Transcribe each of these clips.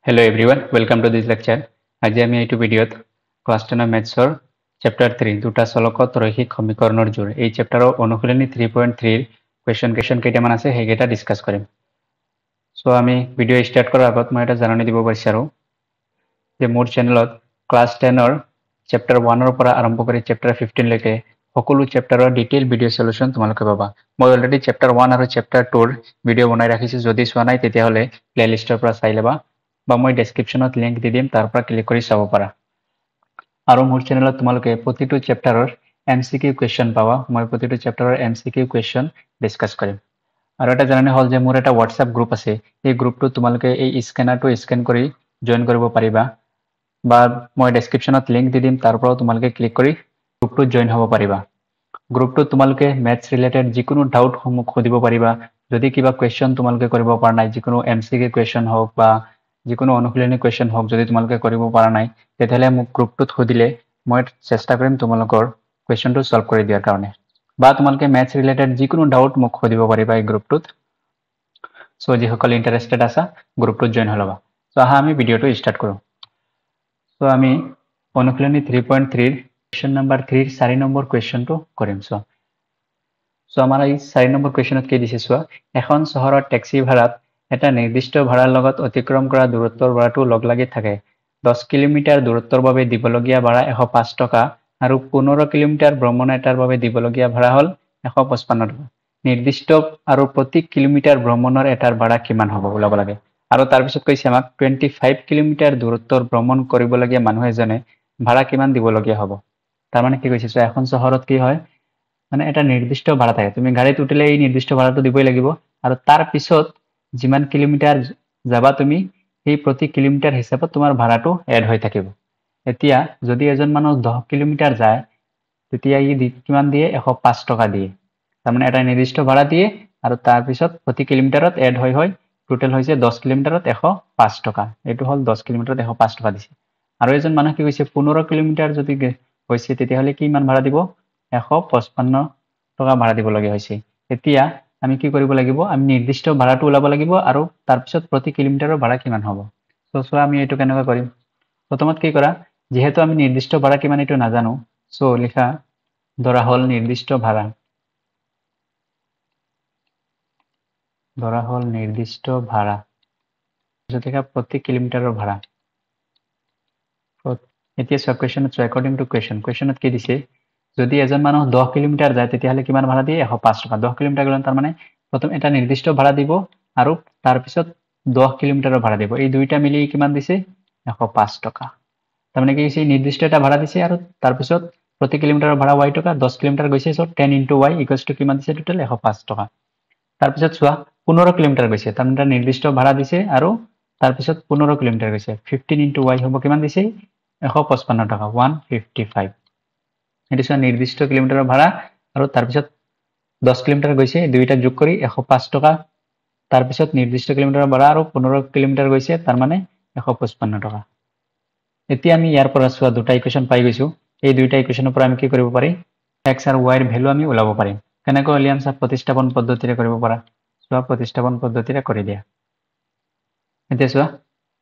Hello everyone, welcome to this lecture. আজি আমি এইটো ভিডিঅ'ত ক্লাছ 10 মেথছৰ চেপ্টাৰ 3 দুটা চলকত ৰৈখিক সমীকৰণৰ জোৰ এই চেপ্টাৰৰ অনুশীলনী 3.3 ৰ কুৱেশ্যন কেইটামান আছে সেইকেইটা ডিছকাছ কৰিম। সো আমি ভিডিঅ' ষ্টাৰ্ট কৰাৰ আগত মই এটা জাননী দিব বিচাৰোঁ যে মোৰ চেনেলত ক্লাছ 10 ৰ চেপ্টাৰ 1 ৰ পৰা আৰম্ভ কৰি চেপ্টাৰ 15 লৈকে সকলো চেপ্টাৰৰ ডিটেইল ভিডিঅ' সলিউশন তোমালোকে পাবা। মই অলৰেডি চেপ্টাৰ 1 আৰু চেপ্টাৰ 2 ৰ ভিডিঅ' বনাই ৰাখিছোঁ, যদি চোৱা নাই তেতিয়াহ'লে প্লেলিষ্টৰ পৰা চাই ল'বা বা মই ডেছক্ৰিপশ্যনত লিংক দি দিম, তাৰ পৰা ক্লিক কৰি চাব পাৰা। আৰু মোৰ চেনেলত তোমালোকে প্ৰতিটো চেপ্টাৰৰ MCQ কুৱেশ্যন পাবা। মই প্ৰতিটো চেপ্টাৰৰ MCQ কুৱেশ্যন ডিছকাছ কৰিম। আৰু এটা জাননী হ'ল যে মোৰ এটা হোৱাটছআপ গ্ৰুপ আছে, এই গ্ৰুপটো তোমালোকে এই স্কেনাৰটো স্কেন কৰি জইন কৰিব পাৰিবা বা মই ডেছক্ৰিপশ্যনত লিংক দি দিম, তাৰ পৰাও তোমালোকে ক্লিক কৰি গ্ৰুপটোত জইন হ'ব পাৰিবা। গ্ৰুপটোত তোমালোকে মেথছ ৰিলেটেড যিকোনো ডাউটসমূহ সুধিব পাৰিবা। যদি কিবা কুৱেশ্যন তোমালোকে কৰিব পৰা নাই, যিকোনো MCQ কুৱেশ্যন হওক বা যিকোনো অনুশীলনী কুৱেশ্যন হওক, যদি তোমালোকে কৰিব পৰা নাই তেতিয়াহ'লে মোক গ্ৰুপটোত সুধিলে মই চেষ্টা কৰিম তোমালোকৰ কুৱেশ্যনটো সলভ কৰি দিয়াৰ কাৰণে। বা তোমালোকে মেথছ ৰিলেটেড যিকোনো ডাউট মোক সুধিব পাৰিবা এই গ্ৰুপটোত। সো যিসকল ইণ্টাৰেষ্টেড আছা গ্ৰুপটোত জইন হৈ ল'বা। সো আহা আমি ভিডিঅ'টো ষ্টাৰ্ট কৰোঁ। সো আমি অনুশীলনী 3.3 ৰ কুৱেশ্যন নম্বৰ 3 ৰ 4 নম্বৰ কুৱেশ্যনটো কৰিম। সো আমাৰ এই 4 নম্বৰ কুৱেশ্যনত কি দিছে চোৱা, এখন চহৰত টেক্সি ভাড়াত এটা নিৰ্দিষ্ট ভাড়াৰ লগত অতিক্ৰম কৰা দূৰত্বৰ ভাড়াটো লগ লাগি থাকে। 10 কিলোমিটাৰ দূৰত্বৰ বাবে দিবলগীয়া ভাড়া 105 টকা আৰু 15 কিলোমিটাৰ ভ্ৰমণ এটাৰ বাবে দিবলগীয়া ভাড়া হ'ল 155 টকা। নিৰ্দিষ্ট আৰু প্ৰতি কিলোমিটাৰ ভ্ৰমণৰ এটাৰ ভাড়া কিমান হ'ব ওলাব লাগে। আৰু তাৰপিছত কৈছে আমাক 25 কিলোমিটাৰ দূৰত্বৰ ভ্ৰমণ কৰিবলগীয়া মানুহ এজনে ভাড়া কিমান দিবলগীয়া হ'ব। তাৰমানে কি কৈছে চোৱা, এখন চহৰত কি হয়, মানে এটা নিৰ্দিষ্ট ভাড়া থাকে। তুমি গাড়ীত উঠিলে এই নিৰ্দিষ্ট ভাড়াটো দিবই লাগিব, আৰু তাৰ পিছত যিমান কিলোমিটাৰ যাবা তুমি সেই প্ৰতি কিলোমিটাৰ হিচাপত তোমাৰ ভাড়াটো এড হৈ থাকিব। এতিয়া যদি এজন মানুহ 10 কিলোমিটাৰ যায় তেতিয়া ই কিমান দিয়ে, 105 টকা দিয়ে। তাৰমানে এটা নিৰ্দিষ্ট ভাড়া দিয়ে আৰু তাৰপিছত প্ৰতি কিলোমিটাৰত এড হৈ টোটেল হৈছে 10 কিলোমিটাৰত 105 টকা। এইটো হ'ল 10 কিলোমিটাৰত 105 টকা দিছে। আৰু এজন মানুহ কি কৈছে 15 কিলোমিটাৰ যদি হৈছে তেতিয়াহ'লে কিমান ভাড়া দিব, 155 টকা ভাড়া দিবলগীয়া হৈছে। এতিয়া আমি কি কৰিব লাগিব, আমি নিৰ্দিষ্ট ভাড়াটো ওলাব লাগিব আৰু তাৰপিছত প্ৰতি কিলোমিটাৰৰ ভাড়া কিমান হ'ব। সো চোৱা আমি এইটো কেনেকৈ কৰিম। প্ৰথমত কি কৰা, যিহেতু আমি নিৰ্দিষ্ট ভাড়া কিমান এইটো নাজানো, সো লিখা ধৰা হ'ল নিৰ্দিষ্ট ভাড়া, ধৰা হ'ল নিৰ্দিষ্ট ভাড়া, লিখা প্ৰতি কিলোমিটাৰৰ ভাড়া। এতিয়া চোৱা কুৱেশ্যনত চোৱা, একৰ্ডিং টু কুৱেশ্যনত কি দিছে, যদি এজন মানুহ 10 কিলোমিটাৰ যায় তেতিয়াহ'লে কিমান ভাড়া দিয়ে, 105 টকা। 10 কিলোমিটাৰ গ'লে তাৰমানে প্ৰথম এটা নিৰ্দিষ্ট ভাড়া দিব আৰু তাৰপিছত 10 কিলোমিটাৰৰ ভাড়া দিব। এই দুইটা মিলি কিমান দিছে, 105 টকা। তাৰমানে কি হৈছে, নিৰ্দিষ্ট এটা ভাড়া দিছে আৰু তাৰপিছত প্ৰতি কিলোমিটাৰৰ ভাড়া y টকা, 10 কিলোমিটাৰ গৈছে, চ' 10 × y = কিমান দিছে টোটেল, 105 টকা। তাৰপিছত চোৱা 15 কিলোমিটাৰ গৈছে, তাৰমানে এটা নিৰ্দিষ্ট ভাড়া দিছে আৰু তাৰপিছত 15 কিলোমিটাৰ গৈছে, 15 × y হ'ব কিমান দিছে, 155 টকা, 155। এইটো চোৱা নিৰ্দিষ্ট কিলোমিটাৰৰ ভাড়া আৰু তাৰপিছত 10 কিলোমিটাৰ গৈছে, দুইটা যোগ কৰি 105 টকা। তাৰপিছত নিৰ্দিষ্ট কিলোমিটাৰৰ ভাড়া আৰু 15 কিলোমিটাৰ গৈছে, তাৰমানে 155 টকা। এতিয়া আমি ইয়াৰ পৰা চোৱা দুটা ইকুৱেশ্যন পাই গৈছোঁ। এই দুইটা ইকুৱেশ্যনৰ পৰা আমি কি কৰিব পাৰিম, x আৰু y ৰ ভেলু আমি ওলাব পাৰিম। কেনেকৈ উলিয়াম চোৱা, প্ৰতিস্থাপন পদ্ধতিৰে কৰিব পাৰা। চোৱা প্ৰতিস্থাপন পদ্ধতিৰে কৰি দিয়া। এতিয়া চোৱা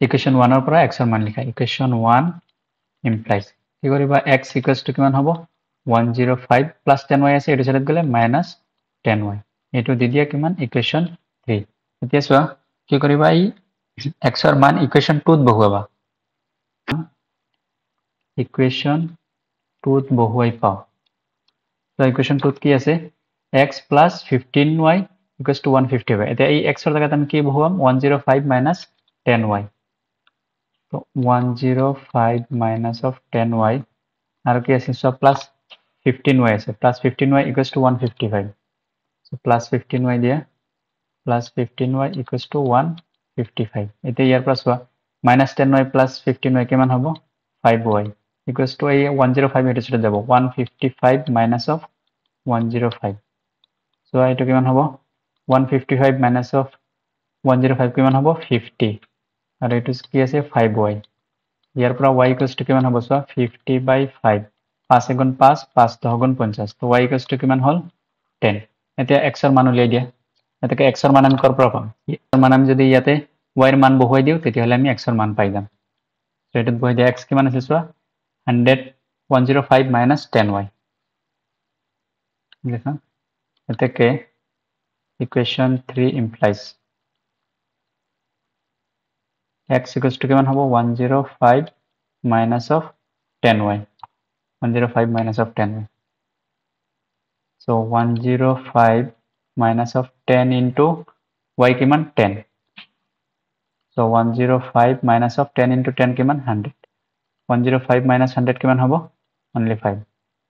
ইকুৱেশ্যন 1 ৰ পৰা x ৰ মান লিখা। ইকুৱেশ্যন 1 ইমপ্লাইজ কি কৰিবা, x = কিমান হ'ব, 105 + 10y আছে, এইটো চাইডত গ'লে -10y। এইটো দি দিয়া কিমান, ইকুৱেশ্যন 3। এতিয়া চোৱা কি কৰিবা, এই x ৰ মান ইকুৱেশ্যন 2ত বহুৱাবা। ইকুৱেশ্যন 2ত বহুৱাই পাওঁ। তো ইকুৱেশ্যন 2ত কি আছে, x + 15y = 155। এতিয়া এই x ৰ জেগাত আমি কি বহুৱাম, 105 - 10y। তো 105 - 10y আৰু কি আছে চোৱা, +15y আছে, +15y = 155। so +15y দিয়া, +15y = 155। এতিয়া ইয়াৰ পৰা চোৱা -10y + 15y কিমান হ'ব, 5y = এই 105 এইটো চাইডত যাব, 155 - 105। চোৱা এইটো কিমান হ'ব, 155 - 105 কিমান হ'ব, 50। আৰু এইটো কি আছে, 5y। ইয়াৰ পৰা y = কিমান হ'ব চোৱা, 50/5। 5 × 5 = 5, 10 × 50। তো y = কিমান হ'ল, 10। এতিয়া x ৰ মান উলিয়াই দিয়া। গতিকে x ৰ মান আমি ক'ৰ পৰা পাম, x ৰ মান আমি যদি ইয়াতে y এৰ মান বহুৱাই দিওঁ তেতিয়াহ'লে আমি x এর মান পাই যাম সো এটাত বহাই দিয়া x কিমান আছে চোৱা 105 minus 10y লিখা এটাকে equation 3 implies x equals to কিমান হ'ব 105 minus of 10y 105 minus of 10y so 105 minus of 10 into y কিমান 10 so 105 minus of 10 into 10 কিমান 100 105 minus 100 কিমান হ'ব only 5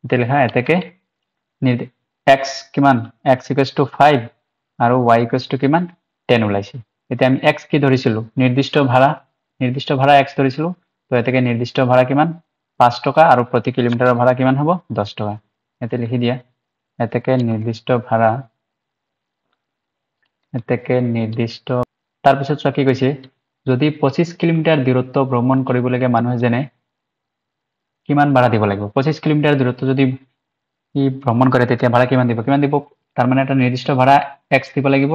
এতিয়া লিখা এটাকে x কিমান x equals to 5 আৰু y equals to কিমান 10 ওলাইছে এতিয়া আমি x কি ধৰিছিলো নিৰ্দিষ্ট ভাড়া x ধৰিছিলো তো এটাকে নিৰ্দিষ্ট ভাড়া কিমান 5 টকা আৰু প্ৰতি কিলোমিটাৰৰ ভাড়া কিমান হ'ব 10 টকা এতে লিখি দিয়া এটাকে নিৰ্দিষ্ট ভাড়া এটাকে নিৰ্দিষ্ট তাৰ পিছত চোৱা কি কৈছে যদি 25 কিলোমিটাৰ দূৰত্ব ভ্ৰমণ কৰিবলগে মানুহে জেনে কিমান ভাড়া দিব লাগিব 25 কিলোমিটাৰ দূৰত্ব যদি ই ভ্ৰমণ কৰে তেতিয়া ভাড়া কিমান দিব তাৰ মানে এটা নিৰ্দিষ্ট ভাড়া x দিব লাগিব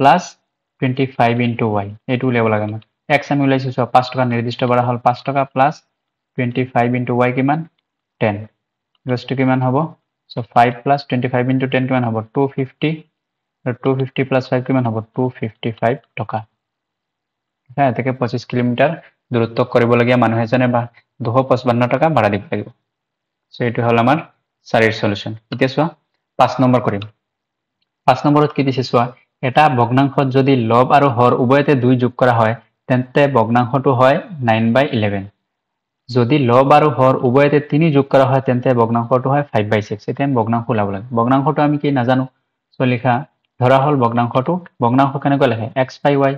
প্লাস 25 into y এইটো উলিয়াব লাগে আমাৰ x আমি উলাইছো সব 5 টকা নিৰ্দিষ্ট ভাড়া হল 5 টকা প্লাস 25 into y কিমান 10 ইকুয়ালস টু কিমান হ'ব সো 5 plus 25 into 10 কিমান হ'ব 250 আৰু 250 plus 5 কিমান হ'ব 255 টকা হ্যাঁ এটাকে 25 কিলোমিটার দূরত্ব কৰিবলগীয়া মানুহ এজনে বা 255 টকা ভাড়া দিব লাগিব সো এটো হল আমাৰ 4 এৰ সলিউশন এতিয়া চোৱা 5 নম্বৰ কৰিম 5 নম্বৰত কি দিছে চোৱা এটা ভগ্নাংশত যদি লব আৰু হৰ উভয়তে 2 যোগ কৰা হয় তেন্তে ভগ্নাংশটো হয় 9/11 যদি লব আৰু হৰ উভয়তে 3 যোগ কৰা হয় তেন্তে ভগ্নাংশটো হয় 5/6 এতিয়া আমি ভগ্নাংশ ওলাব লাগে ভগ্নাংশটো আমি কি নাজানো সো লিখা ধৰা হল ভগ্নাংশ কেনেকৈ লেখে x by y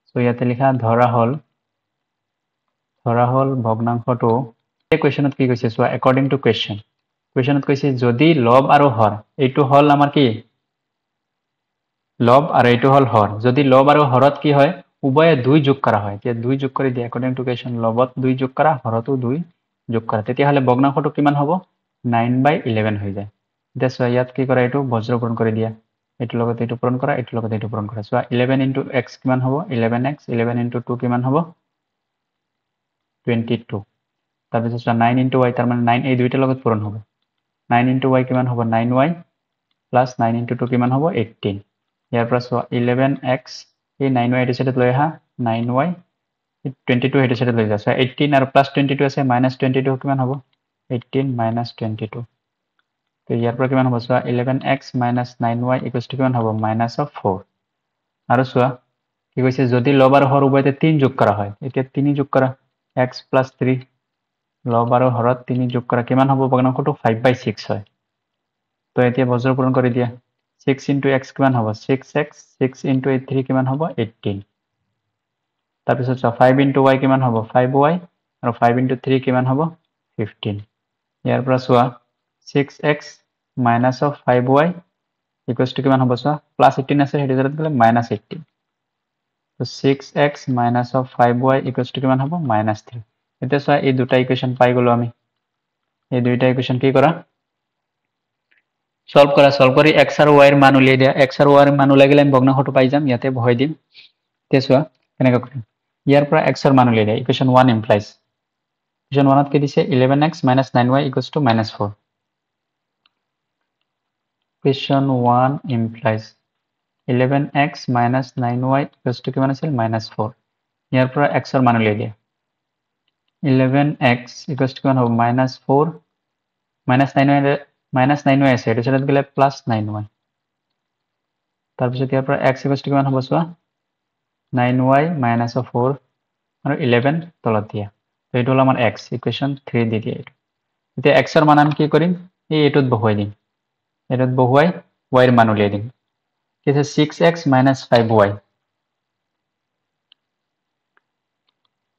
সো ইয়াতে লিখা ধৰা হল ভগ্নাংশটো এই কোৱেশ্চনত কি কৈছে চোৱা according to কোৱেশ্চনত কৈছে যদি লব আৰু হৰ এইটো হল আমাৰ কি লব আৰু এইটো হল হৰ যদি লব আৰু হৰত কি হয় উভয়ে 2 যোগ কৰা হয় এতিয়া 2 যোগ কৰি দিয়া according to কোৱেশ্চন লবত 2 যোগ কৰা হৰতো 2 যোগ কৰা তেতিয়াহলে ভগ্নাংশটো কিমান হ'ব 9/11 হৈ যায় এতিয়া চোৱা ইয়াত কি কৰা এইটো বজ্ৰপূৰণ কৰি দিয়া এইটো লগত এইটো পূৰণ কৰা এইটো লগত এইটো পূৰণ কৰা চোৱা 11 into x কিমান হ'ব 11x 11 into 2 কিমান হ'ব 22 তাৰপিছত চোৱা 9 into y তাৰ মানে 9 এই দুইটাৰ লগত পূৰণ হ'ব 9 into y কিমান হ'ব 9y plus 9 into 2 কিমান হ'ব 18 ইয়াৰ পৰা চোৱা 11x এই 9y এইটো সাইডত লৈ আহা 9y 22 এইটো সাইডত লৈ যা চোৱা 18 আৰু plus 22 আছে minus 22 কিমান হ'ব 18 minus 22 তো ইয়াৰ পৰা কিমান হ'ব চোৱা 11x minus 9y equals to কিমান হ'ব minus of 4 আৰু চোৱা কি কৈছে যদি লব আৰু হৰ উভয়তে 3 যোগ কৰা হয় এতিয়া 3 যোগ কৰা x plus 3 লব আৰু হৰত 3 যোগ কৰা কিমান হ'ব ভগ্নাংশটো 5/6 হয় তো এতিয়া বজ্ৰপূৰণ কৰি দিয়া 6 into x কিমান হ'ব 6x 6 into 3 কিমান হ'ব 18 তাৰপিছত চোৱা 5 into y কিমান হ'ব 5y আৰু 5 into 3 কিমান হ'ব 15 ইয়াৰ পৰা চোৱা 6x minus of 5y equals to কিমান হ'ব চোৱা plus 18 আছে হেৰি জাৰত গলে minus 18 তো 6x minus of 5y equals to কিমান হ'ব -3 এতিয়া চোৱা এই দুটা ইকুৱেশ্যন পাই গলো আমি এই দুইটা ইকুৱেশ্যন কি কৰা সলভ কৰি x আৰু y এৰ মান উলিয়াই দিয়া x আৰু y এর মান উলাই গেলে আমি ভগ্নাংশটো পাই যাম ইয়াতে বহাই দিম তে চোৱা কেনেকৈ কৰিম ইয়াৰ পৰা x এৰ মান উলিয়াই দিয়া ইকুৱেশ্যন 1 implies ইকুৱেশ্যন 1 ত কি দিছে 11x minus 9y equals to -4 equation 1 implies 11x minus 9y equals to কিমান আছিল -4 ইয়াৰ পৰা x এর মান উলিয়াই দিয়া 11x equals to কিমান হ'ব -4 -9y আছে এটো সাইডত গলে +9y তাৰপিছত ইয়াৰ পৰা x equals to কিমান হ'ব চোৱা 9y minus of 4 আৰু 11 তলত দিয়া তো এইটো হল আমাৰ x ইকুৱেশ্যন 3 দি দিয়া এতিয়া x এৰ মান আমি কি কৰিম এই এটোত বহুৱাই দিম এটোত বহুৱাই y এৰ মান উলিয়াই দিম কি আছে 6x minus 5y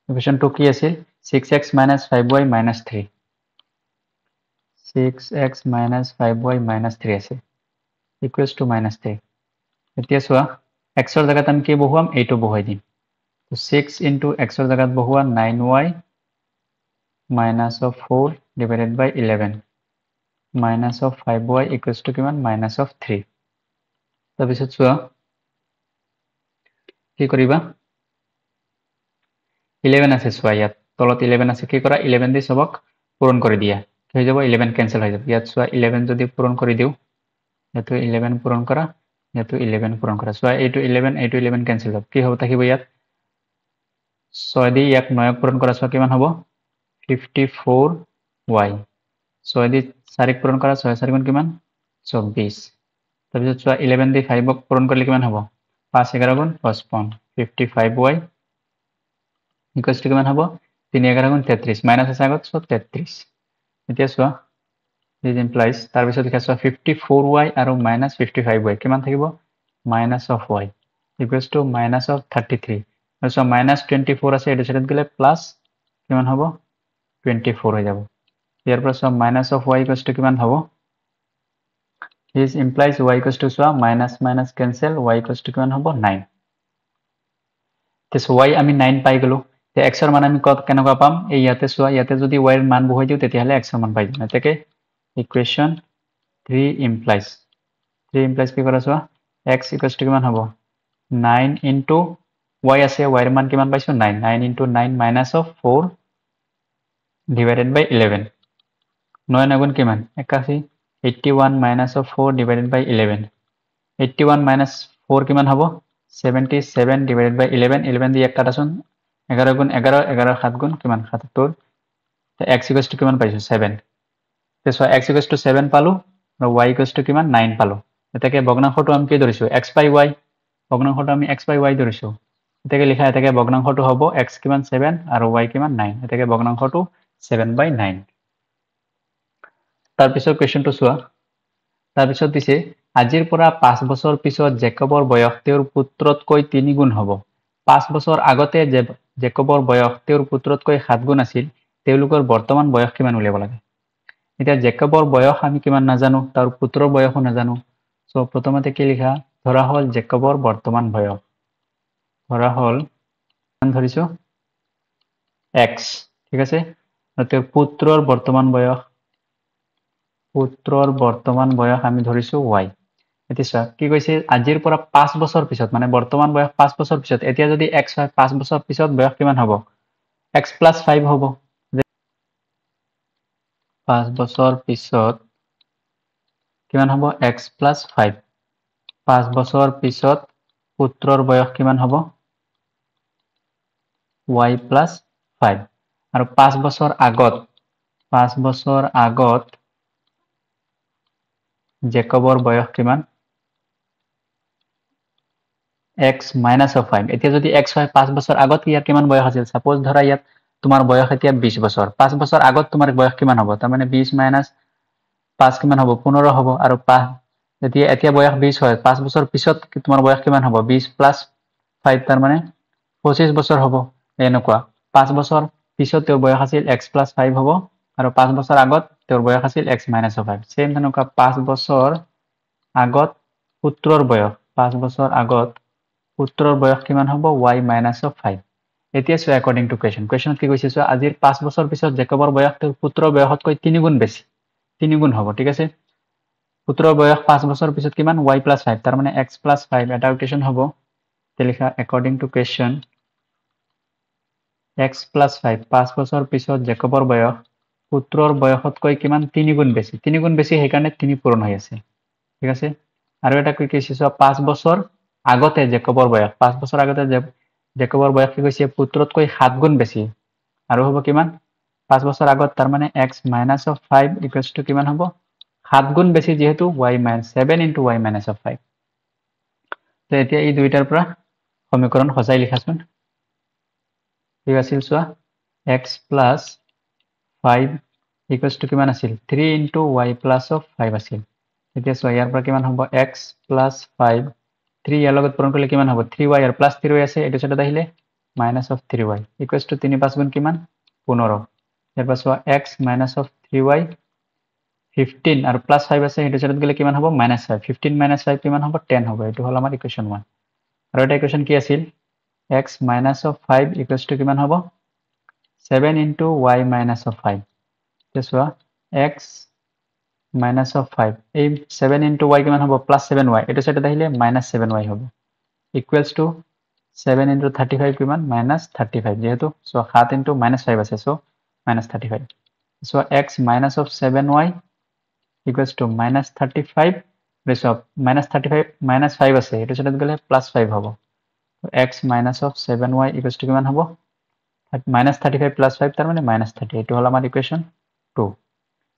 ইকুৱেশ্যন 2 কি আছিল 6x minus 5y minus 3 6x minus 5y minus 3 আছে equals to -3 এতিয়া চোৱা x এৰ জায়গাত আমি কি বহুৱাম এইটো বহুৱাই দিম তো 6 into x এৰ জায়গাত বহুৱা 9y minus of 4 divided by 11 minus of 5y equals to কিমান minus of 3 তাৰপিছত চোৱা কি কৰিবা 11 আছে চোৱা ইয়াত তলত 11 আছে কি কৰা 11 দি সবক পূৰণ কৰি দিয়া কি হৈ যাব 11 কেনসেল হৈ যাব ইয়াত চোৱা 11 যদি পূৰণ কৰি দিও ইয়াতো 11 পূৰণ কৰা ইয়াতো 11 পূৰণ কৰা চোৱা এইটো 11 কেনসেল হ'ব কি হ'ব থাকিব ইয়াত 6 দি ইয়াক 9 পূৰণ কৰা চোৱা কিমান হ'ব 54y 6 দি 4 পূৰণ কৰা 6 4 গুণ কিমান 24 তাৰপিছত চোৱা 11 দি 5 ক পূৰণ কৰিলে কিমান হ'ব 5 11 গুণ 55 55y ইকুৱেলছ টু কিমান হ'ব 3 11 গুণ 33 মাইনাছ আছে আগত সব 33 এতিয়া চোৱা দিস ইমপ্লাইজ তাৰপিছত লিখা চোৱা 54y আৰু মাইনাছ 55y কিমান থাকিব minus of y equals two minus of 33 আৰু চোৱা মাইনাছ 24 আছে এইটো সাইডত গলে প্লাস কিমান হ'ব 24 হৈ যাব ইয়াৰ পৰা চোৱা minus of y equals to কিমান হ'ব this implies y equals to চোৱা minus minus cancel y equals to কিমান হ'ব 9 তেছ y আমি 9 পাই গলো তে x ৰ মান আমি কত কেনেকুৱা পাম এই ইয়াতে চোৱা ইয়াতে যদি y ৰ মান বহাই দিও তেতিয়াহলে x ৰ মান পাই যাম এতেকে ইকুৱেশ্যন 3 ইমপ্লাইজ কি কৰা চোৱা x ইকুৱেলছ টু কিমান হ'ব 9 ইনটু y আছে y ৰ মান কিমান পাইছো 9 9 into 9 minus of 4 divided by 11 9 9 গুণ কিমান 81 81 minus of 4 divided by 11 81 minus 4 কিমান হ'ব 77 ডিভাইডেড বাই 11 11 দি এক কাটাচোন 11 গুণ 11 11 7 গুণ কিমান 77 x ইকুৱেলছ টু কিমান পাইছো 7 তেছ x ইকুৱেলছ টু 7 পালো আৰু y ইকুৱেলছ টু কিমান 9 পালো এটাকে ভগ্নাংশটো আমি কি ধৰিছো x বাই y ভগ্নাংশটো আমি x বাই y ধৰিছো এটাকে লিখা এটাকে ভগ্নাংশটো হ'ব x কিমান 7 আৰু y কিমান 9 এটাকে ভগ্নাংশটো 7 বাই 9 তাৰপিছত কোৱেশ্চনটো চোৱা তাৰপিছত দিছে আজিৰ পৰা 5 বছৰ পিছত জেকবৰ বয়স তেওঁৰ পুত্ৰতকৈ 3 গুণ হ'ব 5 বছৰ আগতে জেকবৰ বয়স তেওঁৰ পুত্ৰতকৈ 7 গুণ আছিল তেওঁলোকৰ বৰ্তমান বয়স কিমান উলিয়াব লাগে এতিয়া জেকবৰ বয়স আমি কিমান নাজানো তাৰ পুত্ৰৰ বয়সও নাজানো সো প্ৰথমতে কি লিখা ধৰা হল জেকবৰ বৰ্তমান বয়স ধৰা হল ধৰিছো x ঠিক আছে আৰু তেওঁৰ পুত্ৰৰ বৰ্তমান বয়স আমি ধৰিছো y এতিয়া কি কৈছে আজিৰ পৰা 5 বছৰ পিছত মানে বৰ্তমান বয়স 5 বছৰ পিছত এতিয়া যদি x হয় 5 বছৰ পিছত বয়স কিমান হ'ব x + 5 হ'ব 5 বছৰ পিছত কিমান হ'ব x + 5 5 বছৰ পিছত পুত্ৰৰ বয়স কিমান হ'ব y + 5 আৰু 5 বছৰ আগত জেকবৰ বয়স কিমান x - 5 এতিয়া যদি x হয় 5 বছৰ আগত ইয়াৰ কিমান বয়স আছিল সাপোজ ধৰা ইয়াত তোমাৰ বয়স এতিয়া 20 বছৰ 5 বছৰ আগত তোমাৰ বয়স কিমান হ'ব তাৰ মানে 20 - 5 কিমান হ'ব 15 হ'ব আৰু 5 এতিয়া বয়স 20 হয় 5 বছৰ পিছত তোমাৰ বয়স কিমান হ'ব 20 + 5 তাৰ মানে 25 বছৰ হ'ব এনেকুৱা 5 বছৰ পিছত তেওঁৰ বয়স আছিল x + 5 হ'ব আৰু 5 বছৰ আগত তেওঁৰ বয়স আছিল x - 5 সেম তেনেকুৱা 5 বছৰ আগত পুত্ৰৰ বয়স 5 বছৰ আগত পুত্ৰৰ বয়স কিমান হ'ব y - 5 এতিয়া চোৱা according to questionত কি কৈছে চোৱা আজিৰ 5 বছৰ পিছত জেকবৰ বয়স তেওঁৰ পুত্ৰৰ বয়সতকৈ 3 গুণ বেছি 3 গুণ হ'ব ঠিক আছে পুত্ৰৰ বয়স 5 বছৰ পিছত কিমান y + 5 তাৰ মানে x + 5 এটা ইকুৱেশ্যন হ'ব তে লিখা according to question x + 5 5 বছৰ পিছত জেকবৰ বয়স পুত্ৰৰ বয়সতকৈ কিমান 3 গুণ বেছি 3 গুণ বেছি সেইকাৰণে 3 পূৰণ হৈ আছে ঠিক আছে আৰু এটা কি কৈছে চোৱা 5 বছৰ আগতে জেকবৰ বয়স 5 বছৰ আগতে জেকবৰ বয়স কি কৈছে পুত্ৰতকৈ 7 গুণ বেছি আৰু হ'ব কিমান 5 বছৰ আগত তাৰ মানে x - 5 = কিমান হ'ব 7 গুণ বেছি যেহেতু y - 7 * y - 5 তো এতিয়া এই দুইটাৰ পৰা সমীকৰণ সজাই লিখাচোন ঠিক আছিল চোৱা x + 5 = কিমান আছিল 3 * y + 5 আছিল এতিয়া চোৱা ইয়াৰ পৰা কিমান হ'ব x + 5 3 ইয়াৰ লগত পূৰণ কৰিলে কিমান হ'ব 3y আৰু +3y আছে এইটো সাইডত আহিলে -3y = 3 5 গুণ কিমান 15 ইয়াৰ পৰা চোৱা x - 3y 15 আৰু +5 আছে এইটো সাইডত গলে কিমান হ'ব -5 15 - 5 কিমান হ'ব 10 হ'ব এইটো হল আমাৰ ইকুৱেশ্যন 1 আৰু এটা ইকুৱেশ্যন কি আছিল x - 5 = কিমান হ'ব 7 * y - 5 এতিয়া চোৱা x - 5 এই 7 * y কিমান হ'ব +7y এইটো সাইডত আহিলে -7y হ'ব = 7 into 35 কিমান minus 35 যেহেতু so 7 into minus 5 আছে so minus 35 so x minus of 7y equals to minus 35 so minus 35 minus 5 আছে এটো সাথে গলে plus 5 হ'ব x minus of 7y equals to কিমান হ'ব minus 35 plus 5 তাৰ মানে minus 30 এটো হল আমাৰ ইকুৱেশ্যন 2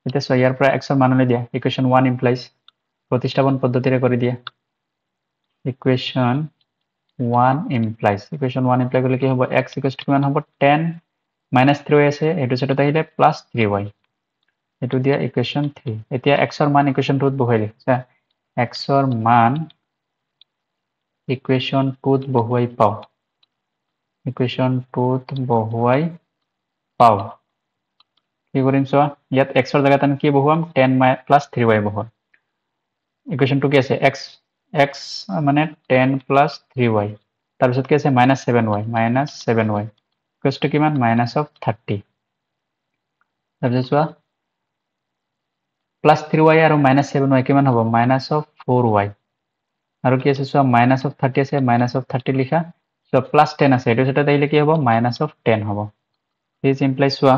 এতিয়া সো ইয়াৰ পৰা x ৰ মান লৈ দিয়া ইকুৱেশ্যন 1 implies প্ৰতিস্থাপন পদ্ধতিৰে কৰি দিয়া ইকুৱেশ্যন 1 implies ইকুৱেশ্যন 1 ইমপ্লাই কৰিলে কি হ'ব x equals to কিমান হ'ব 10 minus 3y আছে এটো সাথে আহিলে plus 3y এটো দিয়া ইকুৱেশ্যন 3 এতিয়া x ৰ মান ইকুৱেশ্যন 2 ত বহাই লিখা x ৰ মান ইকুৱেশ্যন 2 ত বহুৱাই পাও ইকুৱেশ্যন 2 ত বহুৱাই পাও কি কৰিম চোৱা ইয়াত x ৰ জাগাত আমি কি বহুৱাম 10 plus 3y বহুৱাম ইকুৱেশ্যন 2 কি আছে x মানে 10 plus 3y তাৰ পিছত কি আছে -7y ইকুৱেশ্যন টু কিমান -30 তাৰ পিছত চোৱা plus 3y আৰু -7y কিমান হ'ব -4y আৰু কি আছে চোৱা -30 আছে -30 লিখা so +10 আছে এটো সেটা দিলে কি হ'ব -10 হ'ব this implies চোৱা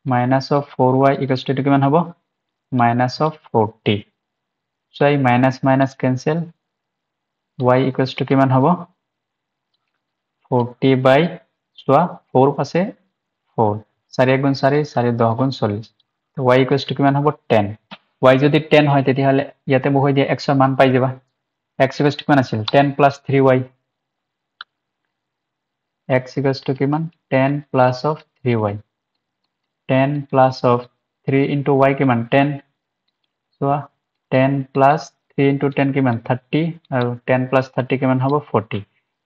-4y equals to কিমান হ'ব -40 so এই minus minus cancel y equals to কিমান হ'ব 40 by চোৱা 4 আছে 4 4 গুণ 4 4 10 গুণ 40 y equals to কিমান হ'ব 10 y যদি 10 হয় তেতিয়াহলে ইয়াতে বহাই দিয়া x ৰ মান পাই যাবা x equals to কিমান আছিল 10 plus 3y x equals to কিমান 10 plus of 3y 10 plus of 3 into y কিমান 10 চোৱা 10 plus 3 into 10 কিমান 30 আৰু 10 plus 30 কিমান হ'ব 40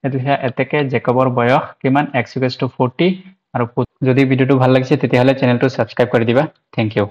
এতোহে এতেকে জেকবৰ বয়স কিমান x equals to 40 আৰু যদি ভিডিওটো ভাল লাগিছে তেতিয়াহলে চেনেলটো সাবস্ক্ৰাইব কৰি দিবা থ্যাংক ইউ